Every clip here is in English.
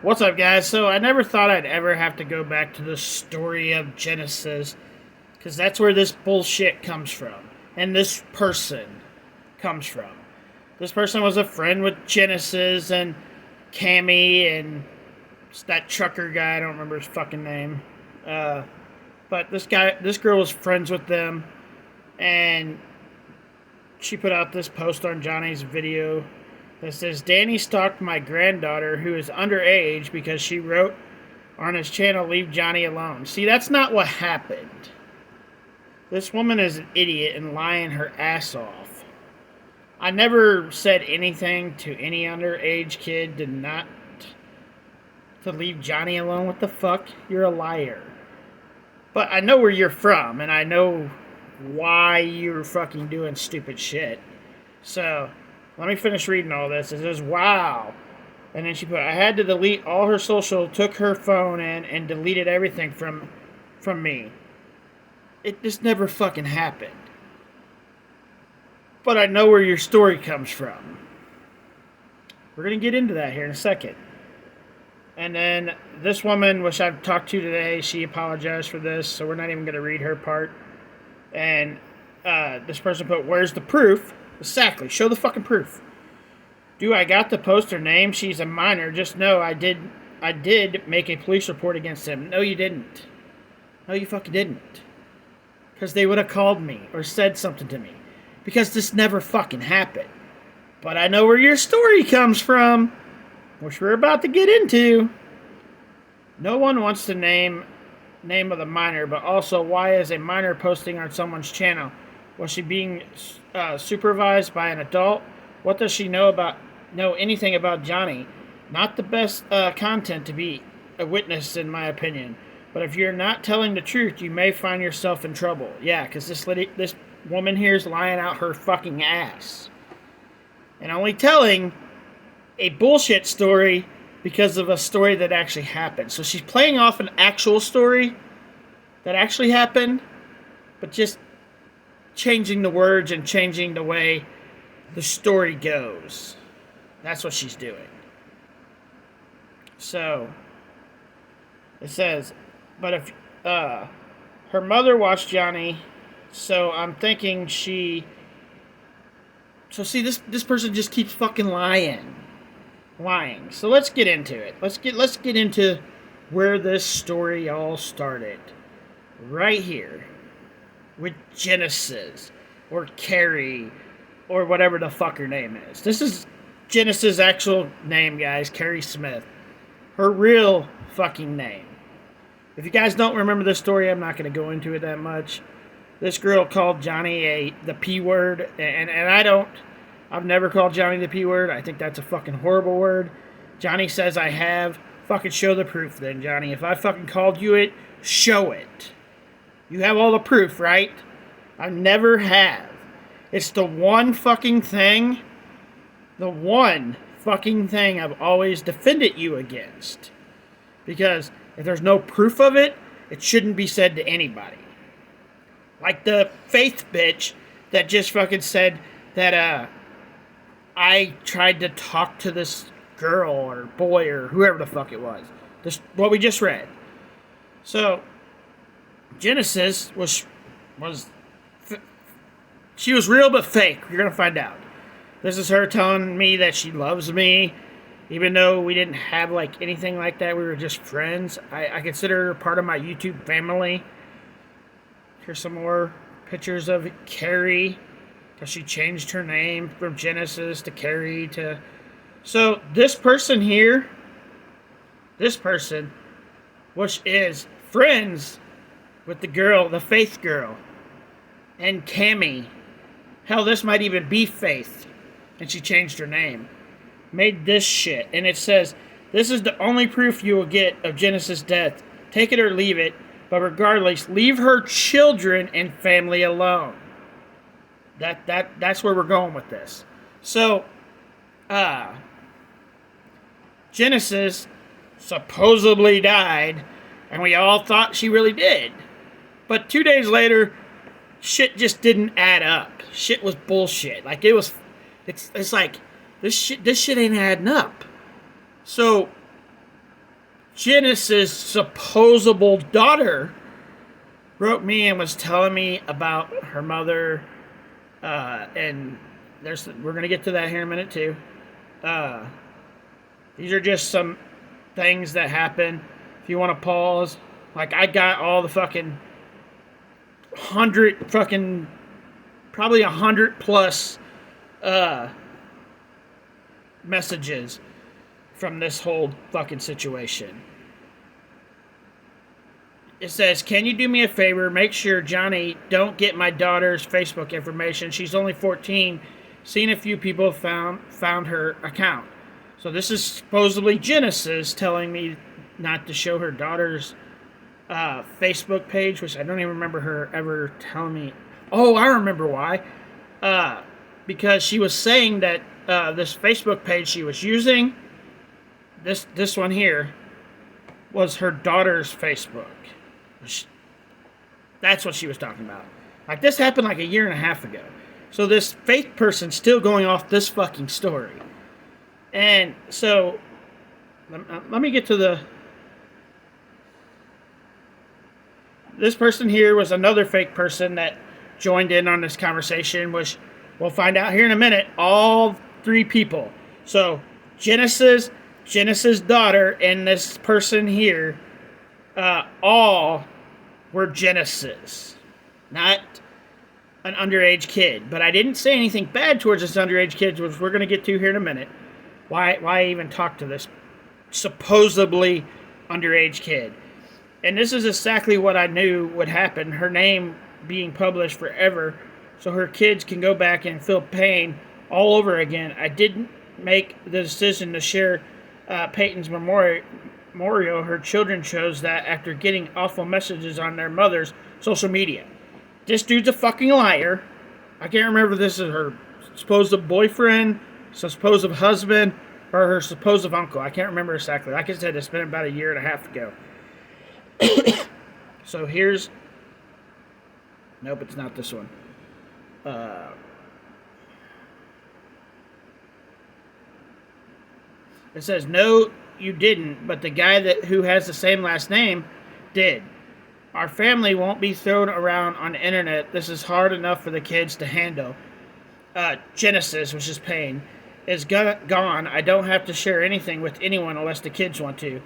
What's up, guys? So, I never thought I'd ever have to go back to the story of Genesis, because that's where this bullshit comes from. And this person comes from. This person was a friend with Genesis and Cammy and that trucker guy, I don't remember his fucking name. But this girl was friends with them, and she put out this post on Johnny's video that says, Danny stalked my granddaughter who is underage because she wrote on his channel, leave Johnny alone. See, that's not what happened. This woman is an idiot and lying her ass off. I never said anything to any underage kid to leave Johnny alone. What the fuck? You're a liar. But I know where you're from, and I know why you're fucking doing stupid shit. So, let me finish reading all this. It says, wow. And then she put, I had to delete all her social, took her phone in, and deleted everything from me. It just never fucking happened. But I know where your story comes from. We're going to get into that here in a second. And then this woman, which I've talked to today, she apologized for this, so we're not even going to read her part. And this person put, where's the proof? Exactly. Show the fucking proof. Do I got the poster name? She's a minor. Just know I did make a police report against him. No, you didn't. No, you fucking didn't. Because they would have called me or said something to me. Because this never fucking happened. But I know where your story comes from, which we're about to get into. No one wants the name of the minor, but also why is a minor posting on someone's channel? Was she being supervised by an adult? What does she know anything about Johnny? Not the best content to be a witness, in my opinion. But if you're not telling the truth, you may find yourself in trouble. Yeah, because this woman here is lying out her fucking ass. And only telling a bullshit story because of a story that actually happened. So she's playing off an actual story that actually happened, but just changing the words and changing the way the story goes. That's what she's doing. So, it says, but if her mother watched Johnny, so I'm thinking So see, this person just keeps fucking lying. So let's get into it. Let's get into where this story all started. Right here. With Genesis. Or Carrie. Or whatever the fuck her name is. This is Genesis' actual name, guys. Carrie Smith. Her real fucking name. If you guys don't remember this story, I'm not going to go into it that much. This girl called Johnny the P word. And I've never called Johnny the P word. I think that's a fucking horrible word. Johnny says I have. Fucking show the proof then, Johnny. If I fucking called you it, show it. You have all the proof, right? I never have. It's the one fucking thing I've always defended you against. Because if there's no proof of it, it shouldn't be said to anybody. Like the Faith bitch that just fucking said that, I tried to talk to this girl or boy or whoever the fuck it was. What we just read. So, Genesis she was real but fake. You're going to find out. This is her telling me that she loves me, even though we didn't have like anything like that. We were just friends. I consider her part of my YouTube family. Here's some more pictures of Carrie. Because she changed her name from Genesis to Carrie to... So, this person, which is friends with the girl, the Faith girl, and Cammy. Hell, this might even be Faith. And she changed her name. Made this shit. And it says, this is the only proof you will get of Genesis' death. Take it or leave it. But regardless, leave her children and family alone. That's where we're going with this. So, Genesis supposedly died, and we all thought she really did. But 2 days later, shit just didn't add up. Shit was bullshit. Like it's like this shit ain't adding up. So Genesis' supposable daughter wrote me and was telling me about her mother, and we're gonna get to that here in a minute too. These are just some things that happen. If you want to pause, like I got all the fucking probably 100 plus messages from this whole fucking situation. It says, can you do me a favor? Make sure Johnny don't get my daughter's Facebook information. She's only 14. Seen a few people found her account. So this is supposedly Genesis telling me not to show her daughter's Facebook page, which I don't even remember her ever telling me. Oh, I remember why. Because she was saying that this Facebook page she was using, this one here, was her daughter's Facebook. That's what she was talking about. Like, this happened like a year and a half ago. So this faith person's still going off this fucking story. And so, let me get to the... This person here was another fake person that joined in on this conversation, which we'll find out here in a minute. All three people. So, Genesis' daughter, and this person here, all were Genesis, not an underage kid. But I didn't say anything bad towards this underage kid, which we're going to get to here in a minute. Why even talk to this supposedly underage kid? And this is exactly what I knew would happen. Her name being published forever, so her kids can go back and feel pain all over again. I didn't make the decision to share Peyton's memorial. Her children chose that after getting awful messages on their mother's social media. This dude's a fucking liar. I can't remember if this is her supposed boyfriend, supposed husband, or her supposed uncle. I can't remember exactly. Like I said, it's been about a year and a half ago. So here's... Nope, it's not this one. It says, no, you didn't, but the guy who has the same last name did. Our family won't be thrown around on the internet. This is hard enough for the kids to handle. Genesis, which is pain, is gone. I don't have to share anything with anyone unless the kids want to.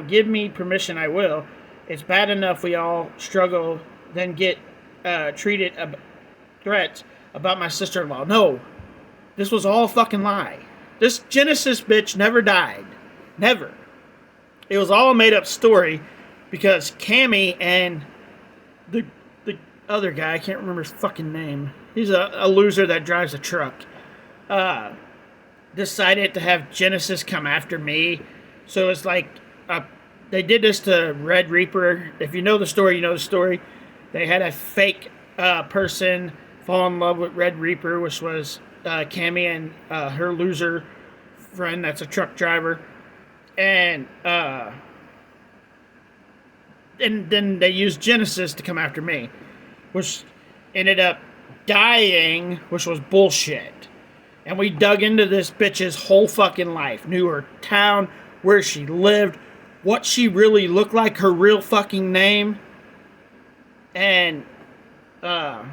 Give me permission, I will. It's bad enough we all struggle, then get treated threats about my sister-in-law. No, this was all a fucking lie. This Genesis bitch never died. Never. It was all a made-up story because Cammy and the other guy, I can't remember his fucking name. He's a loser that drives a truck. Decided to have Genesis come after me. So it's like they did this to Red Reaper. If you know the story, you know the story. They had a fake person fall in love with Red Reaper, which was Cammy and her loser friend that's a truck driver. And then they used Genesis to come after me, which ended up dying, which was bullshit. And we dug into this bitch's whole fucking life. Knew her town, where she lived, what she really looked like, her real fucking name. And it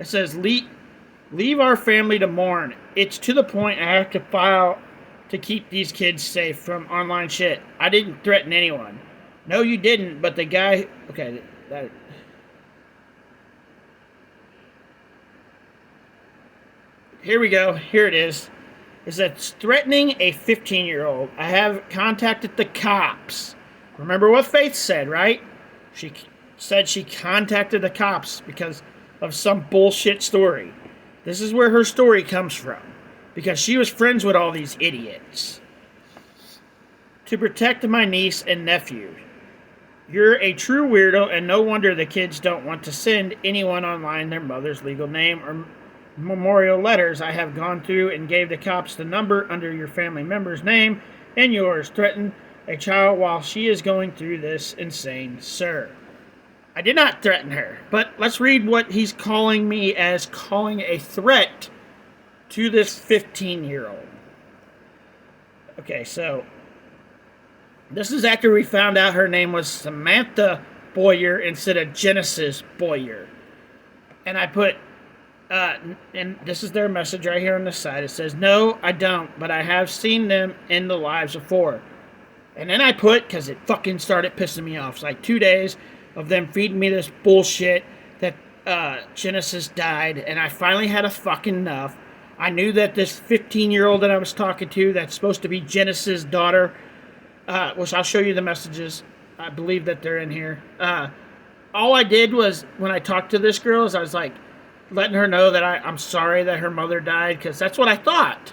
says, leave our family to mourn. It's to the point I have to file to keep these kids safe from online shit. I didn't threaten anyone. No, you didn't, but the guy... Okay, that... Here we go. Here it is. It says, threatening a 15-year-old. I have contacted the cops. Remember what Faith said, right? She said she contacted the cops because of some bullshit story. This is where her story comes from. Because she was friends with all these idiots. To protect my niece and nephew. You're a true weirdo, and no wonder the kids don't want to send anyone online their mother's legal name or memorial letters. I have gone through and gave the cops the number under your family member's name and yours. Threaten a child while she is going through this insane, sir. I did not threaten her, but let's read what he's calling me as calling a threat to this 15-year-old. Okay, so This is after we found out her name was Samantha Boyer instead of Genesis Boyer. And I put, and this is their message right here on the side. It says, "No, I don't, but I have seen them in the lives before." And then I put, because it fucking started pissing me off. It's like 2 days of them feeding me this bullshit that Genesis died, and I finally had a fucking enough. I knew that this 15-year-old that I was talking to, that's supposed to be Genesis' daughter, which I'll show you the messages. I believe that they're in here. All I did was, when I talked to this girl, is I was like, letting her know that I'm sorry that her mother died, because that's what I thought.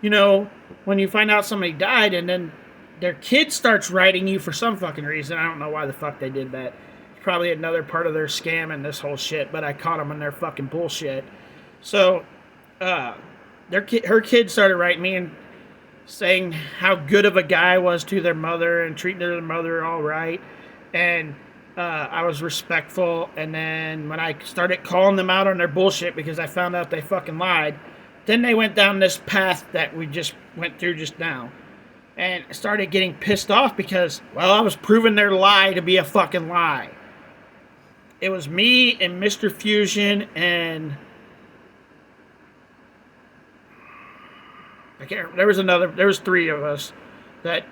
You know, when you find out somebody died, and then their kid starts writing you for some fucking reason. I don't know why the fuck they did that. It's probably another part of their scam and this whole shit, but I caught them in their fucking bullshit. So, her kid started writing me and saying how good of a guy I was to their mother and treating their mother all right. And I was respectful. And then when I started calling them out on their bullshit because I found out they fucking lied, then they went down this path that we just went through just now. And started getting pissed off because, well, I was proving their lie to be a fucking lie. It was me and Mr. Fusion and there was 3 of us that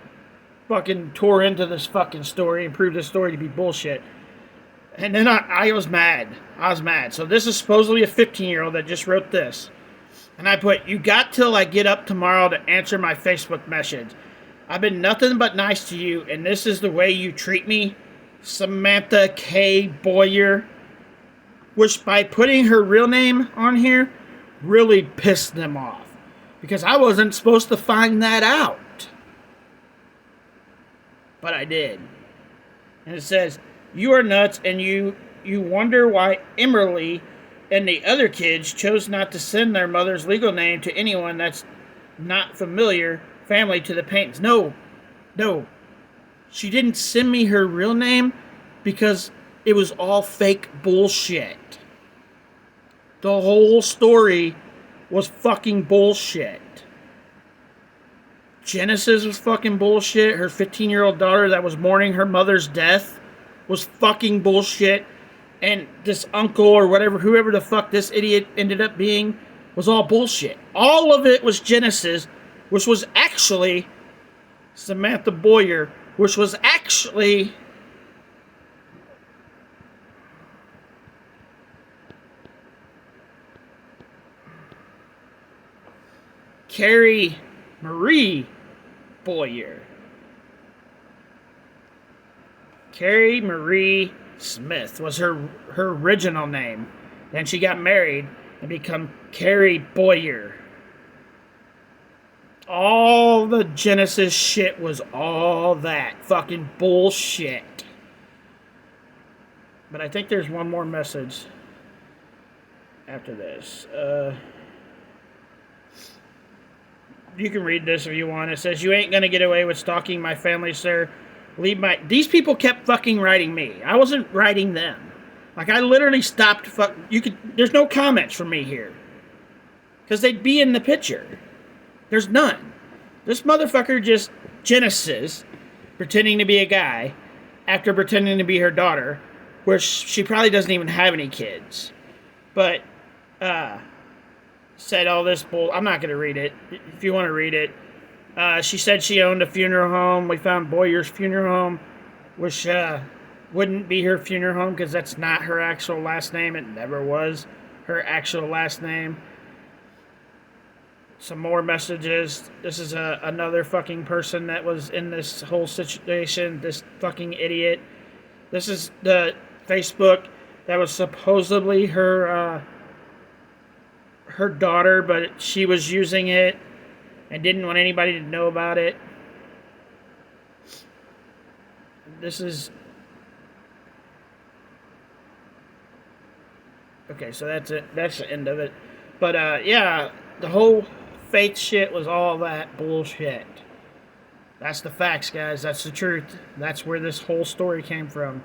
fucking tore into this fucking story and proved this story to be bullshit. And then I was mad. So this is supposedly a 15-year-old that just wrote this. And I put, "You got till I get up tomorrow to answer my Facebook message. I've been nothing but nice to you, and this is the way you treat me, Samantha K. Boyer." Which, by putting her real name on here, really pissed them off. Because I wasn't supposed to find that out. But I did. And it says, "You are nuts, and you wonder why Emily and the other kids chose not to send their mother's legal name to anyone that's not family to the Paytons." No. She didn't send me her real name because it was all fake bullshit. The whole story was fucking bullshit. Genesis was fucking bullshit. Her 15-year-old daughter that was mourning her mother's death was fucking bullshit. And this uncle or whatever, whoever the fuck this idiot ended up being, was all bullshit. All of it was Genesis, which was actually Samantha Boyer, which was actually Carrie Marie Boyer. Carrie Marie Smith was her original name. Then she got married and became Carrie Boyer. All the Genesis shit was all that fucking bullshit. But I think there's one more message after this. You can read this if you want. It says, "You ain't gonna get away with stalking my family, sir. These people kept fucking writing me. I wasn't writing them. Like, I literally stopped there's no comments from me here. Because they'd be in the picture. There's none. This motherfucker just Genesis, pretending to be a guy, after pretending to be her daughter, where she probably doesn't even have any kids. But, said all this bull. I'm not going to read it. If you want to read it. She said she owned a funeral home. We found Boyer's funeral home, which wouldn't be her funeral home because that's not her actual last name. It never was her actual last name. Some more messages. This is another fucking person that was in this whole situation. This fucking idiot. This is the Facebook that was supposedly her daughter, but she was using it and didn't want anybody to know about it. This is... Okay, so that's it. That's the end of it. But, yeah, the whole faith shit was all that bullshit. That's the facts, guys. That's the truth. That's where this whole story came from.